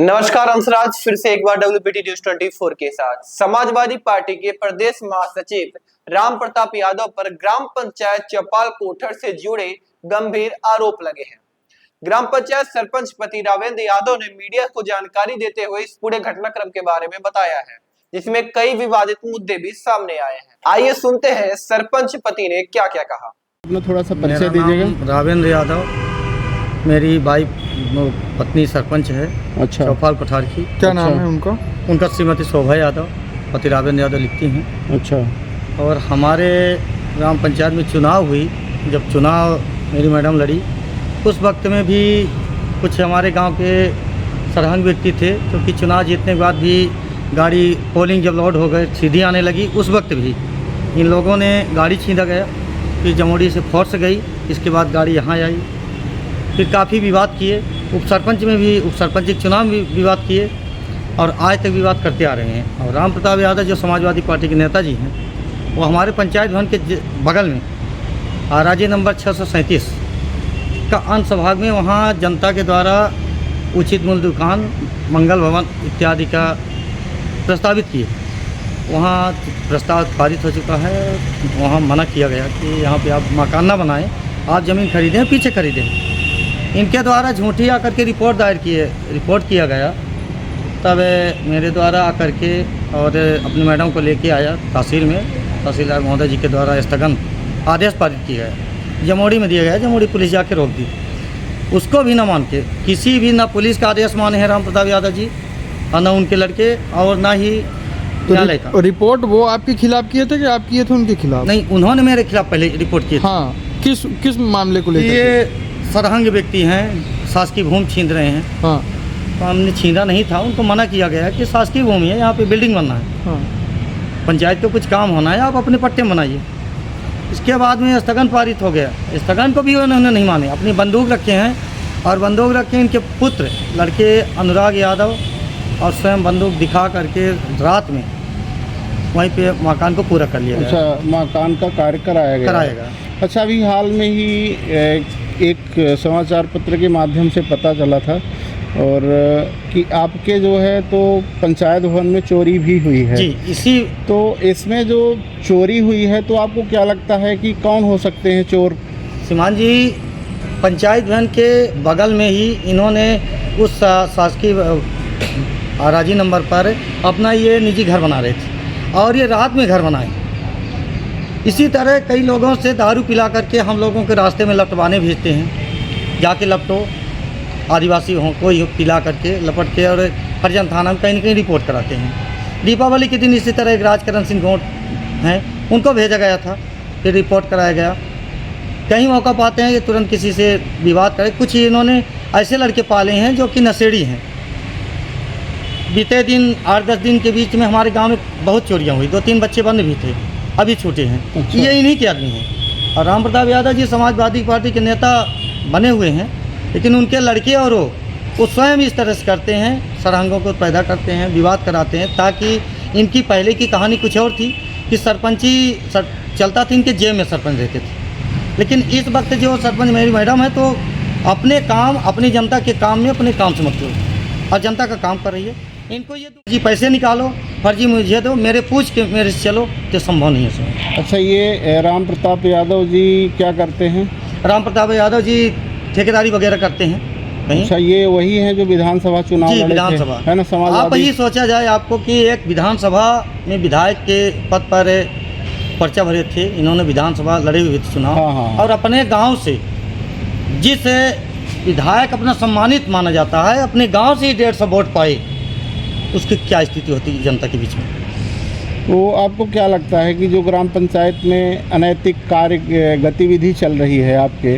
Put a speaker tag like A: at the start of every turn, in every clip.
A: नमस्कार हंसराज, फिर से एक बार WPT न्यूज 24 के साथ। समाजवादी पार्टी के प्रदेश महासचिव राम प्रताप यादव पर ग्राम पंचायत चौपाल कोठर से जुड़े गंभीर आरोप लगे हैं। ग्राम पंचायत सरपंच पति रावेंद्र यादव ने मीडिया को जानकारी देते हुए इस पूरे घटनाक्रम के बारे में बताया है, जिसमें कई विवादित मुद्दे भी सामने आए हैं। आइए सुनते हैं सरपंच पति ने क्या क्या कहा।
B: थोड़ा सा परिचय दीजिएगा।
C: रावेंद्र यादव, मेरी वाइफ पत्नी सरपंच है।
B: अच्छा,
C: चौपाल कोठार की।
B: क्या नाम है उनका?
C: उनका श्रीमती शोभा यादव, पति रावेंद्र यादव लिखती हैं।
B: अच्छा।
C: और हमारे ग्राम पंचायत में चुनाव हुई, जब चुनाव मेरी मैडम लड़ी, उस वक्त में भी कुछ हमारे गांव के सरहंग व्यक्ति थे, क्योंकि चुनाव जीतने के बाद भी गाड़ी पोलिंग जब लौट हो गए सीधी आने लगी, उस वक्त भी इन लोगों ने गाड़ी छीना गया, फिर जमोड़ी से फोर्स गई, इसके बाद गाड़ी यहाँ आई, फिर काफ़ी विवाद किए। उप सरपंच में भी, उप सरपंच के चुनाव में भी विवाद किए और आज तक विवाद करते आ रहे हैं। और राम प्रताप यादव जो समाजवादी पार्टी के नेताजी हैं, वो हमारे पंचायत भवन के बगल में आराजी नंबर 637 का अंश भाग में वहाँ जनता के द्वारा उचित मूल्य दुकान, मंगल भवन इत्यादि का प्रस्तावित किए। वहाँ प्रस्ताव पारित हो चुका है। वहाँ मना किया गया कि यहाँ पे आप मकान ना बनाएं, आप ज़मीन खरीदें, पीछे खरीदें। इनके द्वारा झूठी आकर के रिपोर्ट किया गया। तब मेरे द्वारा आकर के और अपनी मैडम को लेके आया तहसील में, तहसीलदार महोदय जी के द्वारा स्थगन आदेश पारित किया गया, जमोड़ी में दिया गया। जमोड़ी पुलिस जाके रोक दी, उसको भी ना मान के, किसी भी ना पुलिस का आदेश माने हैं राम प्रताप यादव जी, और ना उनके लड़के, और ना ही न्यायालय का।
B: रिपोर्ट वो आपके खिलाफ किए थे कि आप किए थे उनके खिलाफ?
C: नहीं, उन्होंने मेरे खिलाफ पहले रिपोर्ट की।
B: हाँ, किस मामले को लेकर?
C: ये सरहंग व्यक्ति हैं, शासकीय भूमि छीन रहे हैं।
B: हाँ।
C: तो हमने छीना नहीं था, उनको मना किया गया कि शासकीय भूमि है, यहाँ पे बिल्डिंग बनना है।
B: हाँ।
C: पंचायत को कुछ काम होना है, आप अपने पट्टे बनाइए। इसके बाद में स्थगन पारित हो गया। स्थगन को भी उन्होंने नहीं माने, अपनी बंदूक रखे हैं, और बंदूक रखे इनके पुत्र लड़के अनुराग यादव, और स्वयं बंदूक दिखा करके रात में वहीं पे मकान को पूरा कर लिया गया।
B: अच्छा, मकान का कार्य कराएगा। अच्छा, अभी हाल में ही एक समाचार पत्र के माध्यम से पता चला था और कि आपके जो है तो पंचायत भवन में चोरी भी हुई है।
C: जी,
B: तो इसमें जो चोरी हुई है, तो आपको क्या लगता है कि कौन हो सकते हैं चोर?
C: श्रीमान जी, पंचायत भवन के बगल में ही इन्होंने उस शासकीय आराजी नंबर पर अपना ये निजी घर बना रहे थे, और ये रात में घर बनाए। इसी तरह कई लोगों से दारू पिला करके हम लोगों के रास्ते में लपटवाने भेजते हैं, जाके लपटो, आदिवासी हों कोई हो, पिला करके लपट के, और हरिजन थाना में कहीं न कहीं रिपोर्ट कराते हैं। दीपावली के दिन इसी तरह एक राजकरण सिंह गोट हैं, उनको भेजा गया था, फिर रिपोर्ट कराया गया। कहीं मौका पाते हैं ये तुरंत किसी से विवाद करे। कुछ इन्होंने ऐसे लड़के पाले हैं जो कि नशेड़ी हैं। बीते दिन 8-10 दिन के बीच में हमारे गांव में बहुत चोरियां हुई, 2-3 बच्चे बंद भी थे, अभी छूटे हैं।
B: अच्छा।
C: ये इन्हीं के आदमी हैं। और राम प्रताप यादव जी समाजवादी पार्टी के नेता बने हुए हैं, लेकिन उनके लड़के और वो स्वयं इस तरह से करते हैं, सरहंगों को पैदा करते हैं, विवाद कराते हैं, ताकि इनकी पहले की कहानी कुछ और थी कि सरपंची चलता था, इनके जेब में सरपंच रहते थे। लेकिन इस वक्त जो सरपंच मेरी मैडम है, तो अपने काम, अपनी जनता के काम में अपने काम से मतलब, और जनता का काम कर रही है। इनको ये जी पैसे निकालो, फर्जी मुझे दो, मेरे पूछ के मेरे से चलो, तो संभव नहीं है सर।
B: अच्छा, ये राम प्रताप यादव जी क्या करते हैं?
C: राम प्रताप यादव जी ठेकेदारी वगैरह करते हैं कहीं।
B: अच्छा, ये वही है जो विधानसभा चुनाव लड़े थे,
C: विधानसभा
B: है ना? समाजवादी।
C: आप ही सोचा जाए आपको कि एक विधानसभा में विधायक के पद पर पर्चा भरे थे, इन्होंने विधानसभा लड़े हुए थे चुनाव।
B: हाँ।
C: और अपने गाँव से जिस विधायक अपना सम्मानित माना जाता है, अपने गाँव से ही 150 वोट पाए, उसकी क्या स्थिति होती है जनता के बीच में?
B: तो आपको क्या लगता है कि जो ग्राम पंचायत में अनैतिक कार्य गतिविधि चल रही है आपके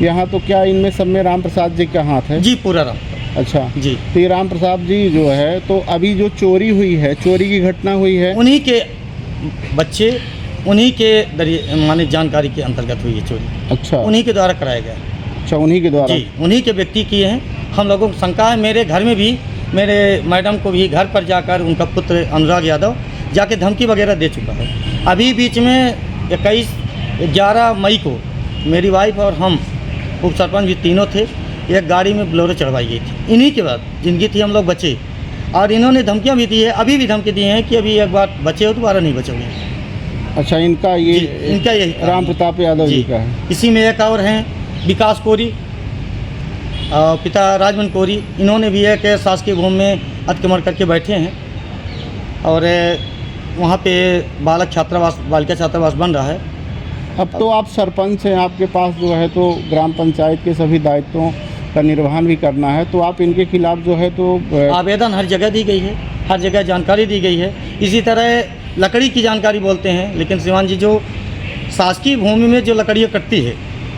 B: यहाँ, तो क्या इनमें सब में राम प्रसाद जी का हाथ है?
C: जी, पूरा राम।
B: अच्छा
C: जी।
B: तो ये राम प्रसाद जी जो है, तो अभी जो चोरी हुई है, चोरी की घटना हुई है,
C: उन्हीं के बच्चे, उन्हीं के माने जानकारी के अंतर्गत हुई है चोरी।
B: अच्छा,
C: उन्हीं के द्वारा कराया गया।
B: अच्छा, उन्हीं के द्वारा?
C: जी, उन्हीं के व्यक्ति किए हैं। हम लोगों को शंका है। मेरे घर में भी, मेरे मैडम को भी घर पर जाकर उनका पुत्र अनुराग यादव जाके धमकी वगैरह दे चुका है। अभी बीच में 11 मई को मेरी वाइफ और हम उप सरपंच भी तीनों थे, एक गाड़ी में बोलेरो चढ़वाई गई थी। इन्हीं के बाद जिनकी थी हम लोग बचे, और इन्होंने धमकियाँ भी दी है, अभी भी धमकी दी हैं कि अभी एक बार बचे हो दोबारा नहीं बचोगे।
B: अच्छा, इनका
C: जी, इनका यही
B: राम प्रताप यादव जी का है।
C: इसी में एक और हैं विकास कोरी, पिता राजमन कोरी, इन्होंने भी एक शासकीय भूमि में अतिक्रमण करके बैठे हैं और वहाँ पे बालिका छात्रावास बन रहा है।
B: अब तो आप सरपंच हैं, आपके पास जो है तो ग्राम पंचायत के सभी दायित्वों का निर्वहन भी करना है, तो आप इनके खिलाफ जो है तो
C: आवेदन हर जगह दी गई है, हर जगह जानकारी दी गई है। इसी तरह लकड़ी की जानकारी बोलते हैं, लेकिन श्रीमान जी जो शासकीय भूमि में जो लकड़ियाँ कटती है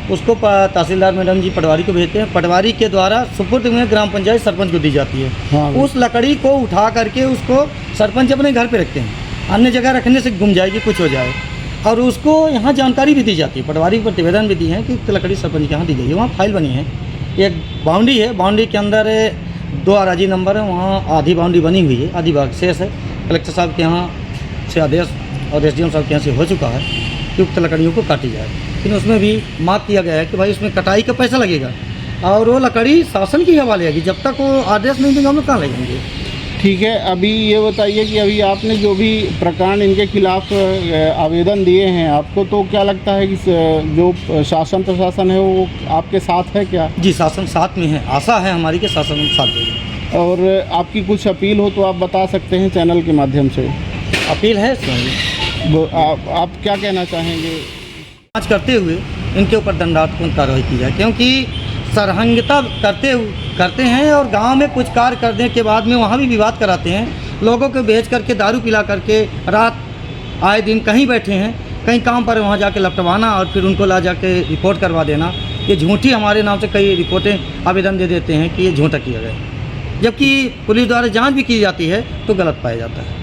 C: उसको तहसीलदार मैडम जी पटवारी को भेजते हैं, पटवारी के द्वारा सुपुर्द में ग्राम पंचायत सरपंच को दी जाती है।
B: हाँ।
C: उस लकड़ी को उठा करके उसको सरपंच अपने घर पे रखते हैं, अन्य जगह रखने से गुम जाएगी, कुछ हो जाए, और उसको यहाँ जानकारी भी दी जाती है, पटवारी को प्रतिवेदन भी दी है कि लकड़ी सरपंच के यहाँ दी गई है। वहाँ फाइल बनी है, एक बाउंड्री है, बाउंड्री के अंदर 2 अराजी नंबर है, वहाँ आधी बाउंड्री बनी हुई है, आधी भाग शेष है। कलेक्टर साहब के यहाँ से आदेश और एसडीएम साहब के यहाँ से हो चुका है कि उक्त लकड़ियों को काटी जाए, लेकिन उसमें भी मार्क किया गया है कि भाई उसमें कटाई का पैसा लगेगा और वो लकड़ी शासन की हवाले आएगी, जब तक वो आदेश नहीं देंगे हम लोग कहाँ लगेंगे।
B: ठीक है। अभी ये बताइए कि अभी आपने जो भी प्रकरण इनके खिलाफ आवेदन दिए हैं आपको, तो क्या लगता है कि जो शासन प्रशासन है वो आपके साथ है क्या?
C: जी, शासन साथ में है, आशा है हमारी कि शासन साथ देगा।
B: और आपकी कुछ अपील हो तो आप बता सकते हैं चैनल के माध्यम से।
C: अपील है,
B: आप क्या कहना चाहेंगे?
C: जांच करते हुए इनके ऊपर दंडात्मक कार्रवाई की जाए, क्योंकि सरहंगता करते हैं और गांव में कुछ कार्य करने के बाद में वहाँ भी विवाद कराते हैं। लोगों को बेच करके दारू पिला करके रात आए दिन कहीं बैठे हैं, कहीं काम पर वहाँ जाके लपटवाना और फिर उनको ला जाके रिपोर्ट करवा देना। ये झूठी हमारे नाम से कई रिपोर्टें आवेदन दे देते हैं कि ये झूठा किया गया, जबकि पुलिस द्वारा जाँच भी की जाती है तो गलत पाया जाता है।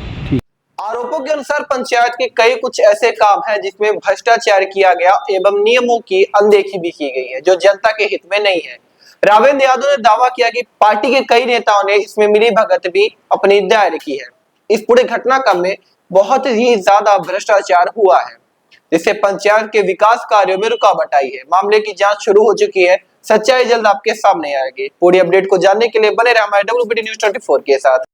A: आरोपों के अनुसार पंचायत के कई कुछ ऐसे काम हैं जिसमें भ्रष्टाचार किया गया एवं नियमों की अनदेखी भी की गई है जो जनता के हित में नहीं है। रावेंद्र यादव ने दावा किया कि पार्टी के कई नेताओं ने इसमें मिली भगत भी अपनी दायर की है। इस पूरे घटनाक्रम में बहुत ही ज्यादा भ्रष्टाचार हुआ है, जिससे पंचायत के विकास कार्यों में रुकावट आई है। मामले की जांच शुरू हो चुकी है, सच्चाई जल्द आपके सामने आएगी। पूरी अपडेट को जानने के लिए बने रहे हमारे WBD News 24 के साथ।